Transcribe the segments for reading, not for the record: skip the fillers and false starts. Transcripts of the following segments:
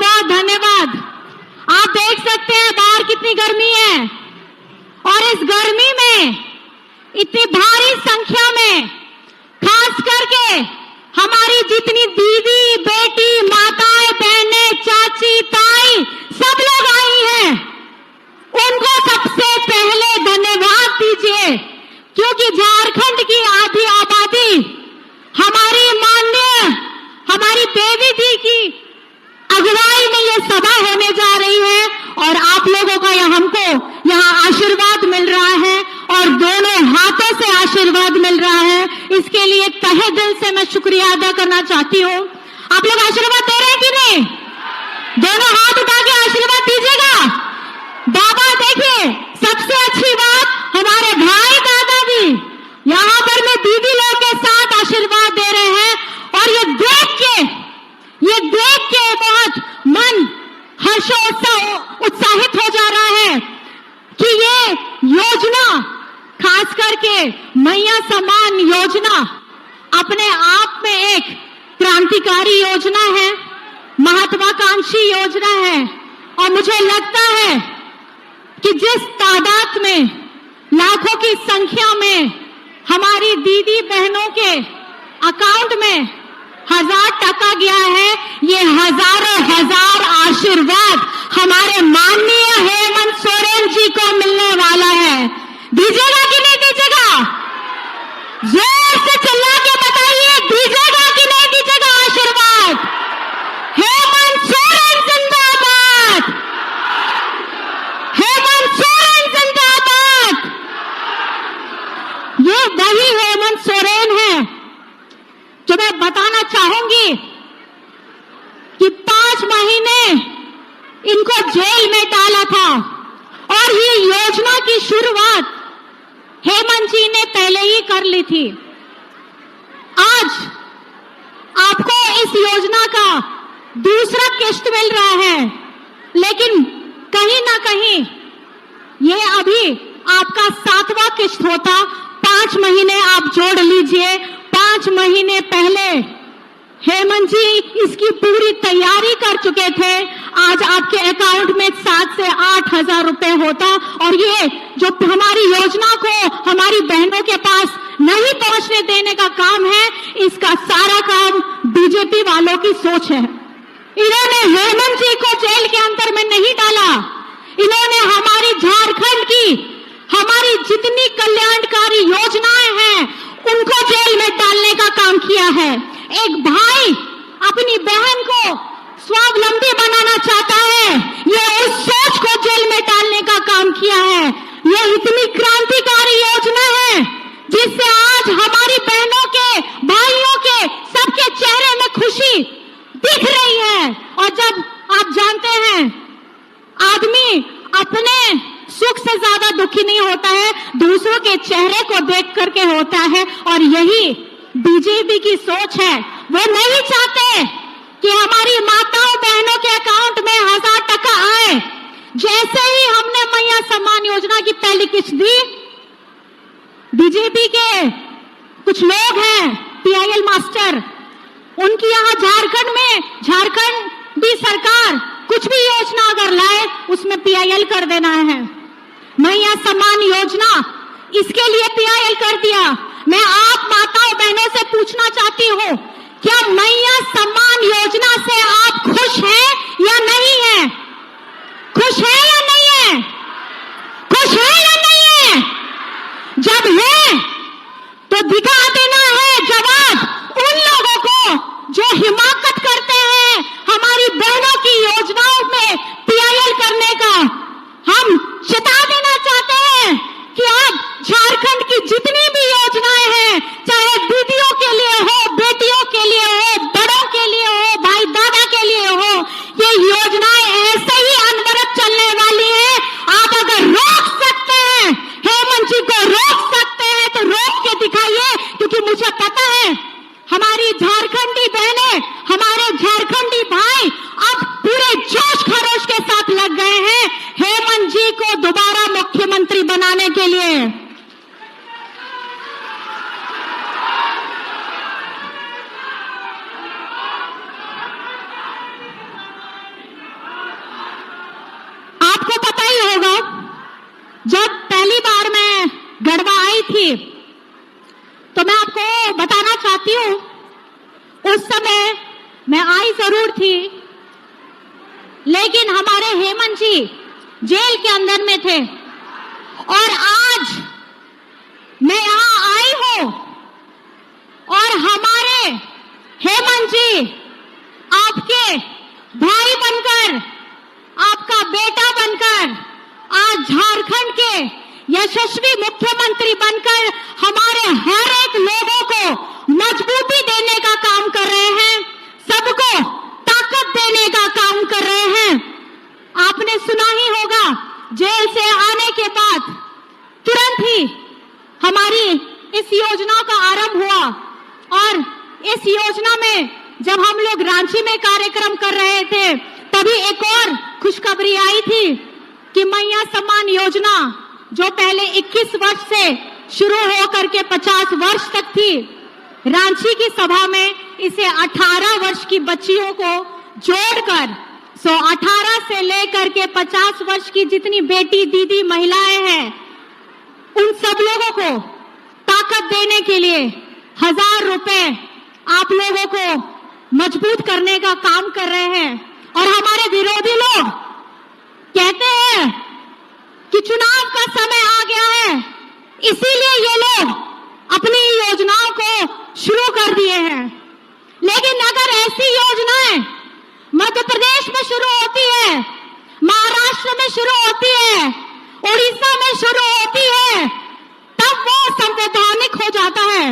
बहुत धन्यवाद। आप देख सकते हैं बाहर कितनी गर्मी है और इस गर्मी में इतनी भारी संख्या में खास करके हमारी जितनी दीदी, बेटी, माताएं, बहनें, चाची, ताई सब लोग आई हैं, उनको सबसे पहले धन्यवाद दीजिए, क्योंकि झारखंड की आधी आबादी हमारी माननीय हमारी देवी जी की अगुवाई में ये सभा होने जा रही है और आप लोगों का हमको यहाँ आशीर्वाद मिल रहा है और दोनों हाथों से आशीर्वाद मिल रहा है। इसके लिए तहे दिल से मैं शुक्रिया अदा करना चाहती हूँ। आप लोग आशीर्वाद दे रहे हैं कि नहीं? दोनों हाथ उठा के आशीर्वाद दीजिएगा। बाबा देखिए, सबसे अच्छी बात हमारे भाई दादाजी यहाँ पर में दीदी लोग के साथ आशीर्वाद दे रहे हैं और ये देख के बहुत मन उत्साहित हो जा रहा है कि ये योजना, खास करके मैया सम्मान योजना, अपने आप में एक क्रांतिकारी योजना है, महत्वाकांक्षी योजना है और मुझे लगता है कि जिस तादाद में, लाखों की संख्या में हमारी दीदी बहनों के अकाउंट में 1000 टका गया है, ये हजारों हजार आशीर्वाद हमारे माननीय हेमंत सोरेन जी को मिलने वाला है। दीजिएगा कि नहीं दीजिएगा? जोर से चिल्ला के बताइए, दीजिएगा कि नहीं दीजिएगा आशीर्वाद? हेमंत सोरेन जिंदाबाद, हेमंत सोरेन जिंदाबाद। ये वही हेमंत सोरेन है जो मैं बताना चाहूंगी कि 5 महीने इनको जेल में डाला था और ये योजना की शुरुआत हेमंत जी ने पहले ही कर ली थी। आज आपको इस योजना का दूसरा किश्त मिल रहा है, लेकिन कहीं ना कहीं ये अभी आपका 7वां किश्त होता। 5 महीने आप जोड़ लीजिए। 5 महीने पहले हेमंत जी इसकी पूरी तैयारी कर चुके थे। आज आपके अकाउंट में 7 से 8 हजार रुपए होता और ये जो हमारी योजना को हमारी बहनों के पास नहीं पहुंचने देने का काम है, इसका सारा काम बीजेपी वालों की सोच है। इन्होंने हेमंत जी को जेल के अंदर में नहीं डाला, इन्होंने हमारी झारखंड की हमारी जितनी कल्याणकारी योजनाएं हैं उनको जेल में डालने का काम किया है। एक भाई अपनी बहन को स्वावलंबी बनाना चाहता है, ये उस सोच को जेल में डालने का काम किया है। ये इतनी क्रांतिकारी योजना है जिससे आज हमारी बहनों के, भाइयों के, सबके चेहरे में खुशी दिख रही है। और जब आप जानते हैं आदमी अपने सुख से ज्यादा दुखी नहीं होता है, दूसरों के चेहरे को देख करके होता है और यही बीजेपी की सोच है। वो नहीं चाहते कि हमारी माताओं बहनों के अकाउंट में 1000 टका आए। जैसे ही हमने मैया सम्मान योजना की पहली किश्त दी, बीजेपी के कुछ लोग हैं पीआईएल मास्टर, उनकी यहाँ झारखंड भी सरकार कुछ भी योजना अगर लाए उसमें पीआईएल कर देना है। मैया सम्मान योजना, इसके लिए पीआईएल कर दिया। मैं आप माताओं बहनों से पूछना चाहती हूँ, क्या मैया सम्मान योजना से आप खुश हैं या नहीं है? खुश है या नहीं है? खुश है या नहीं है? जब है तो दिखा देना है जवाब उन लोगों को जो हिमाकत करते हैं हमारी बहनों की योजनाओं में पीआईएल करने का। हम चेता देना चाहते हैं कि आज झारखंड की जितनी भी योजनाएं हैं, चाहे दीदियों के लिए हो, बेटियों के लिए हो, मैं आई जरूर थी, लेकिन हमारे हेमंत जी जेल के अंदर में थे और आज मैं यहां आई हूं और हमारे हेमंत जी आपके भाई बनकर, आपका बेटा बनकर आज झारखंड के यशस्वी मुख्यमंत्री बनकर हमारे हर एक लोगों को मजबूती देने का काम कर रहे हैं, सबको ताकत देने का काम कर रहे हैं। आपने सुना ही होगा, जेल से आने के बाद तुरंत ही हमारी इस योजना का आरंभ हुआ और इस योजना में जब हम लोग रांची में कार्यक्रम कर रहे थे तभी एक और खुशखबरी आई थी कि मैया सम्मान योजना जो पहले 21 वर्ष से शुरू होकर के 50 वर्ष तक थी, रांची की सभा में इसे 18 वर्ष की बच्चियों को जोड़कर 18 से लेकर के 50 वर्ष की जितनी बेटी दीदी महिलाएं हैं उन सब लोगों को ताकत देने के लिए 1000 रुपए आप लोगों को मजबूत करने का काम कर रहे हैं। और हमारे विरोधी लोग कहते हैं कि चुनाव का समय आ गया है, इसीलिए ये लोग अपनी योजनाओं को शुरू कर दिए हैं। लेकिन अगर ऐसी योजनाएं मध्य प्रदेश में शुरू होती है, महाराष्ट्र में शुरू होती है, उड़ीसा में शुरू होती है, तब वो संवैधानिक हो जाता है।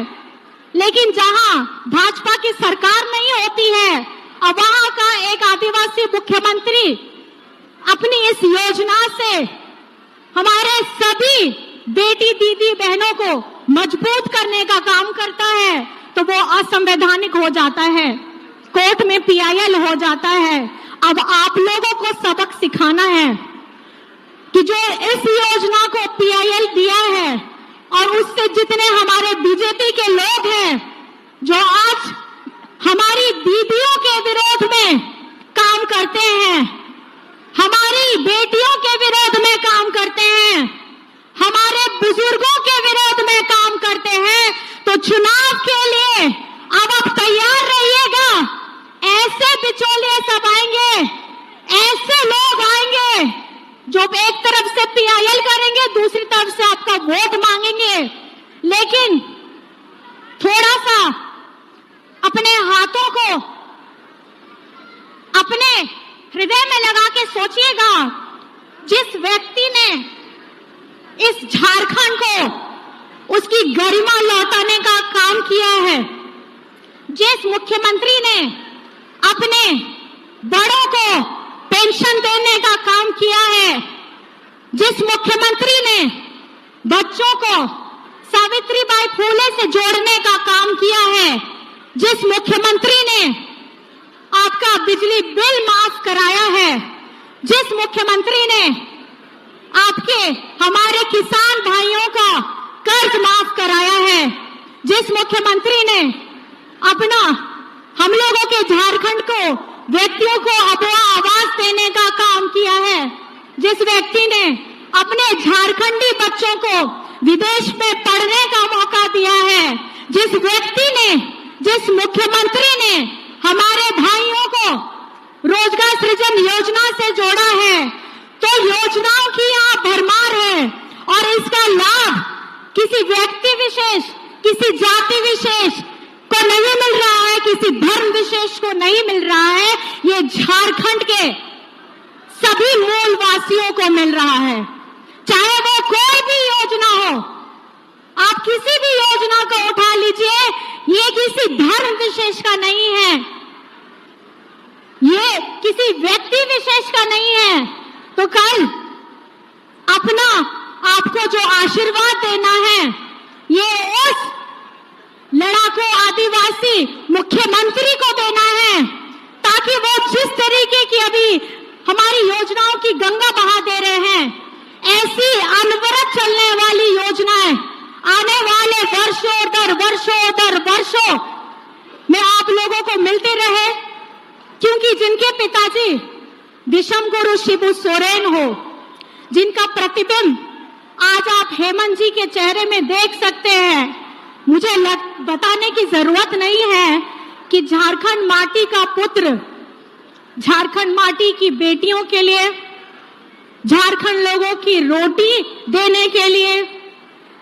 लेकिन जहां भाजपा की सरकार नहीं होती है, अब वहां का एक आदिवासी मुख्यमंत्री अपनी इस योजना से हमारे सभी बेटी दीदी बहनों को मजबूत करने का काम करता है, तो वो असंवैधानिक हो जाता है, कोर्ट में PIL हो जाता है। अब आप लोगों को सबक सिखाना है कि जो इस योजना को PIL दिया है और उससे जितने हमारे बीजेपी के लोग हैं जो आज हमारी दीदियों के विरोध में काम करते हैं, हमारी बेटियों के विरोध में काम करते हैं, हमारे बुजुर्गों के विरोध में काम करते हैं, तो चुनाव के लिए अब आप तैयार रहिएगा। ऐसे बिचौलिए सब आएंगे, ऐसे लोग आएंगे जो एक तरफ से PIL करेंगे, दूसरी तरफ से आपका वोट मांगेंगे। लेकिन थोड़ा सा अपने हाथों को अपने हृदय में लगा के सोचिएगा, जिस व्यक्ति ने इस झारखंड को उसकी गरिमा लौटाने का काम किया है, जिस मुख्यमंत्री ने अपने बड़ों को पेंशन देने का काम किया है, जिस मुख्यमंत्री ने बच्चों को सावित्रीबाई फुले से जोड़ने का काम किया है, जिस मुख्यमंत्री ने आपका बिजली बिल माफ कराया है, जिस मुख्यमंत्री ने आपके हमारे किसान भाइयों का कर्ज माफ कराया है, जिस मुख्यमंत्री ने अपना हम लोगों के झारखंड को व्यक्तियों को अपना आवाज देने का काम किया है, जिस व्यक्ति ने अपने झारखंडी बच्चों को विदेश में पढ़ने का मौका दिया है, जिस व्यक्ति ने, जिस मुख्यमंत्री ने हमारे भाइयों को रोजगार सृजन योजना से जोड़ा है, तो योजनाओं की यहाँ भरमार है और इसका लाभ किसी व्यक्ति विशेष, किसी जाति विशेष को नहीं मिल रहा है, किसी धर्म विशेष को नहीं मिल रहा है, ये झारखंड के सभी मूलवासियों को मिल रहा है। चाहे वो कोई भी योजना हो, आप किसी भी योजना को उठा लीजिए, ये किसी धर्म विशेष का नहीं है, ये किसी व्यक्ति विशेष का नहीं है। तो कल अपना आपको जो आशीर्वाद देना है, ये उस लड़ाकू आदिवासी मुख्यमंत्री को देना है, ताकि वो जिस तरीके की अभी हमारी योजनाओं की गंगा बहा दे रहे हैं, ऐसी अनवरत चलने वाली योजनाएं आने वाले वर्षों में आप लोगों को मिलते रहे। क्योंकि जिनके पिताजी विषम गुरु शिबू सोरेन हो, जिनका प्रतिबिंब आज आप हेमंत जी के चेहरे में देख सकते हैं, मुझे बताने की जरूरत नहीं है कि झारखंड माटी का पुत्र, झारखंड माटी की बेटियों के लिए, झारखंड लोगों की रोटी देने के लिए,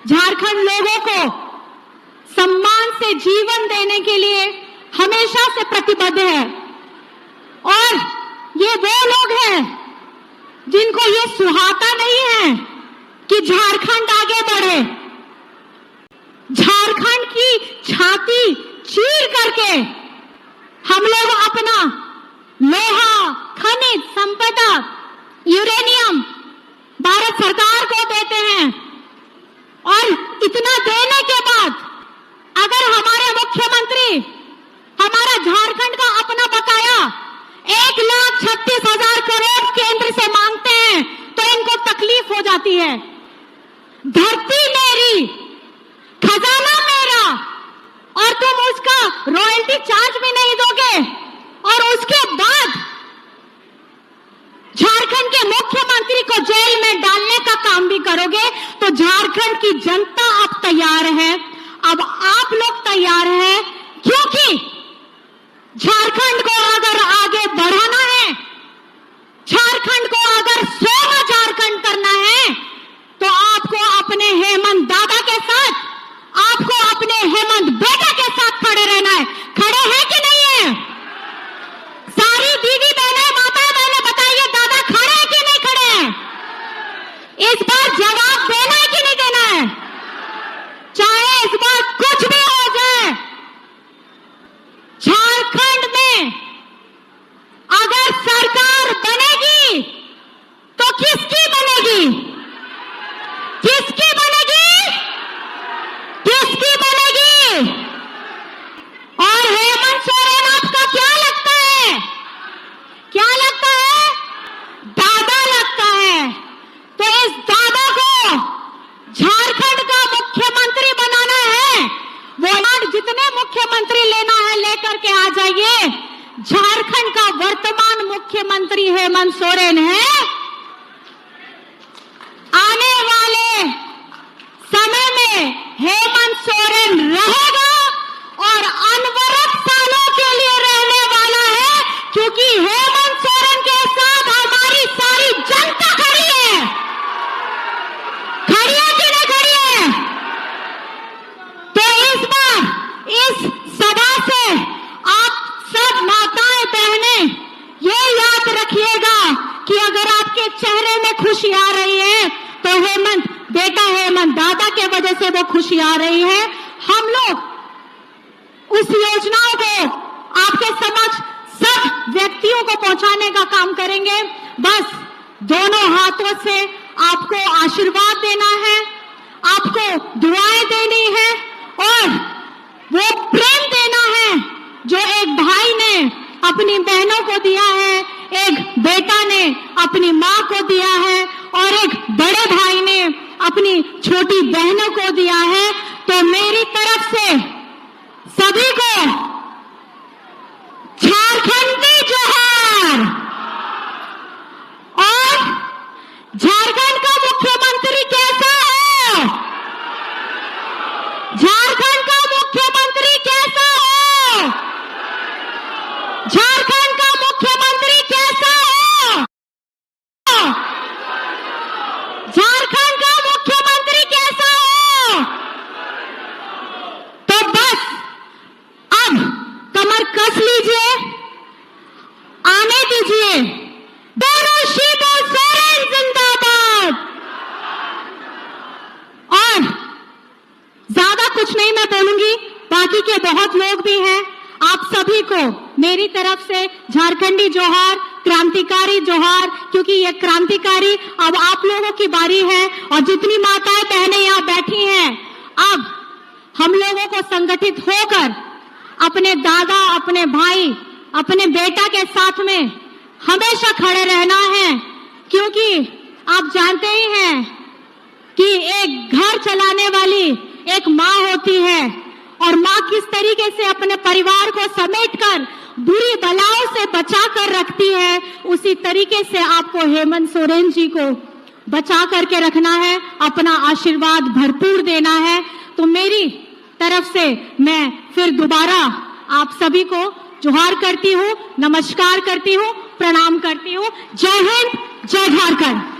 झारखंड लोगों को सम्मान से जीवन देने के लिए हमेशा से प्रतिबद्ध है। और ये वो लोग हैं जिनको ये सुहाता नहीं है कि झारखंड आगे बढ़े। झारखंड की छाती चीर करके हम लोग अपना लोहा, खनिज संपदा, यूरेनियम भारत सरकार को देते हैं। और इतना देने के बाद अगर हमारे मुख्यमंत्री हमारा झारखंड का अपना बकाया 1,36,000 करोड़ केंद्र से मांगते हैं तो इनको तकलीफ हो जाती है। धरती मेरी, खजाना मेरा, और तुम उसका रॉयल्टी चार्ज भी नहीं दोगे और उसके बाद झारखंड के मुख्यमंत्री को जेल में डालने का काम भी करोगे। तो झारखंड की जनता अब तैयार है, अब आप लोग तैयार हैं, क्योंकि झारखंड को अगर आगे बढ़ाना है, झारखंड को अगर सोना झारखंड करना है, तो आपको अपने हेमंत दादा के साथ, आपको अपने हेमंत बेटा के साथ खड़े रहना है। खड़े हैं कि नहीं है? सारी दीदी बहनें, माताएं बहनें, बताइए दादा खड़े हैं कि नहीं खड़े हैं? इस बार जवाब देना है कि नहीं देना है? चाहे इस बार कुछ भी हो जाए, झारखंड में अगर सरकार बनेगी तो किसकी बनेगी? किसकी बनेगी? किसकी बनेगी? और हेमंत सोरेन आपका क्या लगता है? क्या लगता है? दादा लगता है। तो इस दादा को झारखंड का मुख्यमंत्री बनाना है। वो जितने मुख्यमंत्री लेना है लेकर के आ जाइए। झारखंड का वर्तमान मुख्यमंत्री हेमंत सोरेन है। आने वाले समय में हेमंत सोरेन रहेगा और अनवरत सालों के लिए रहने वाला है, क्योंकि हेमंत सोरेन के साथ हमारी सारी जनता खड़ी है। खड़ी है कि नहीं खड़ी है? तो इस बार इस सभा से आप सब माताएं बहनें ये याद रखिएगा कि अगर आपके चेहरे में खुशी आ रही है तो हेमंत बेटा, हेमंत दादा के वजह से वो खुशी आ रही है। हम लोग उस योजनाओं को आपके समक्ष सब व्यक्तियों को पहुंचाने का काम करेंगे। बस दोनों हाथों से आपको आशीर्वाद देना है, आपको दुआएं देनी है और वो प्रेम देना है जो एक भाई ने अपनी बहनों को दिया है, एक बेटा ने अपनी मां को दिया है और एक बड़े भाई ने अपनी छोटी बहनों को दिया है। तो मेरी तरफ से सभी को झारखंडी जोहार। और झारखंड का मुख्यमंत्री कैसा है? झारखंड का मुख्यमंत्री कैसा है? झारखंड का मुख्यमंत्री कैसा है? झारखंड का मुख्यमंत्री कैसा है? तो बस अब कमर कस लीजिए, आने दीजिए। दोनों शीबू सोरेन जिंदाबाद। और ज्यादा कुछ नहीं मैं बोलूंगी, बाकी के बहुत लोग भी हैं। आप सभी को मेरी तरफ से झारखंडी जोहार, क्रांतिकारी जोहार, क्योंकि ये क्रांतिकारी अब आप लोगों की बारी है। और जितनी माताएं बहनें यहाँ बैठी हैं, अब हम लोगों को संगठित होकर अपने दादा, अपने भाई, अपने बेटा के साथ में हमेशा खड़े रहना है। क्योंकि आप जानते ही हैं कि एक घर चलाने वाली एक माँ होती है और माँ किस तरीके से अपने परिवार को समेटकर बुरी बलाओं से बचा कर रखती है, उसी तरीके से आपको हेमंत सोरेन जी को बचा करके रखना है, अपना आशीर्वाद भरपूर देना है। तो मेरी तरफ से मैं फिर दोबारा आप सभी को जोहार करती हूँ, नमस्कार करती हूँ, प्रणाम करती हूँ। जय हिंद, जय झारखंड।